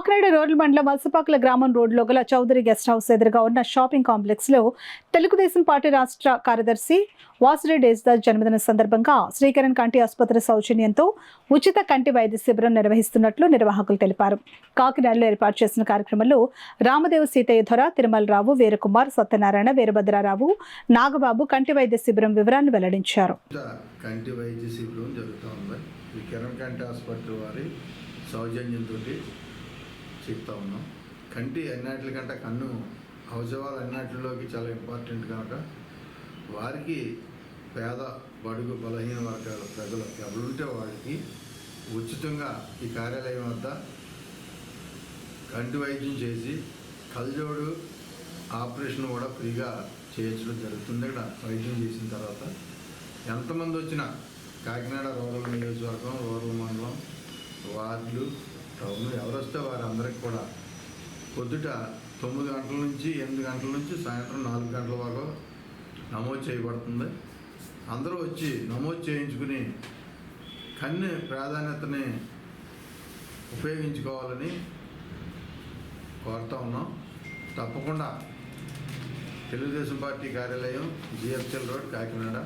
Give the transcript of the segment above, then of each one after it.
కాకినాడ రోడ్ల మండలం వలసపాకుల గ్రామం రోడ్లో గల చౌదరి గెస్ట్ హౌస్ ఎదురుగా ఉన్న షాపింగ్ కాంప్లెక్స్ లో తెలుగుదేశం పార్టీ రాష్ట్ర కార్యదర్శి వాసిరెడ్డి యేసుదాస్ జన్మదిన సందర్భంగా శ్రీకరణ్ కంటి ఆసుపత్రి సౌజన్యంతో ఉచిత కంటి వైద్య శిబిరం నిర్వహిస్తున్నట్లు నిర్వాహకులు తెలిపారు. కాకినాడలో ఏర్పాటు చేసిన కార్యక్రమంలో రామదేవ్ సీతయ్య ధర, తిరుమలరావు, వీరకుమార్, సత్యనారాయణ, వీరభద్రరావు, నాగబాబు కంటి వైద్య శిబిరం వివరాలను వెల్లడించారు. కంటి వైద్య శిబిరం జరుగుతుంది. కిరణ్ కంటి ఆసుపత్రి వారి సౌజన్యంతో చెప్తా ఉన్నాం. కంటి అన్నిటికంటే కన్ను అవసరాలు అన్నిటిలోకి చాలా ఇంపార్టెంట్ కనుక వారికి పేద బడుగు బలహీన వర్గాల ప్రజలు ఎవరుంటే వారికి ఉచితంగా ఈ కార్యాలయం వద్ద కంటి వైద్యం చేసి కళ్ళజోడు ఆపరేషన్ కూడా ఫ్రీగా చేయించడం జరుగుతుంది. ఇక్కడ వైద్యం చేసిన తర్వాత ఎంతమంది వచ్చినా కాకినాడ రూరల్ నియోజకవర్గం, రూరల్ మండలం, వార్డులు, టౌన్ ఎవరు వస్తే వారందరికీ కూడా పొద్దుట 9 గంటల నుంచి 8 గంటల నుంచి సాయంత్రం 4 గంటల వరకు నమోదు చేయబడుతుంది. అందరూ వచ్చి నమోదు చేయించుకుని కన్ను ప్రాధాన్యతని ఉపయోగించుకోవాలని కోరుతా ఉన్నాం. తప్పకుండా తెలుగుదేశం పార్టీ కార్యాలయం జిఎఫ్ఎల్ రోడ్, కాకినాడ,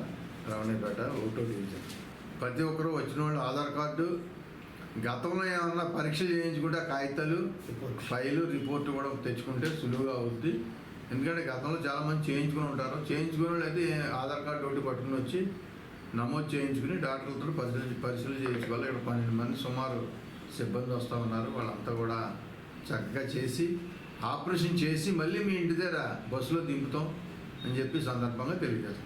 రావణిపేట, 1వ డివిజన్. ప్రతి ఒక్కరూ వచ్చిన వాళ్ళు ఆధార్ కార్డు, గతంలో ఏమన్నా పరీక్షలు చేయించుకుంటే కాగితాలు, ఫైలు, రిపోర్టు కూడా తెచ్చుకుంటే సులువుగా అవుద్ది. ఎందుకంటే గతంలో చాలామంది చేయించుకుని ఉంటారు. చేయించుకునే వాళ్ళు అయితే ఆధార్ కార్డు ఒకటి పట్టుకుని వచ్చి నమోదు చేయించుకుని డాక్టర్లతో పరిశీలన చేయించుకోవాలి. ఇక్కడ 12 మంది సుమారు సిబ్బంది వస్తూ ఉన్నారు. వాళ్ళంతా కూడా చక్కగా చేసి ఆపరేషన్ చేసి మళ్ళీ మీ ఇంటి దగ్గర బస్సులో దింపుతాం అని చెప్పి సందర్భంగా తెలియజేస్తాం.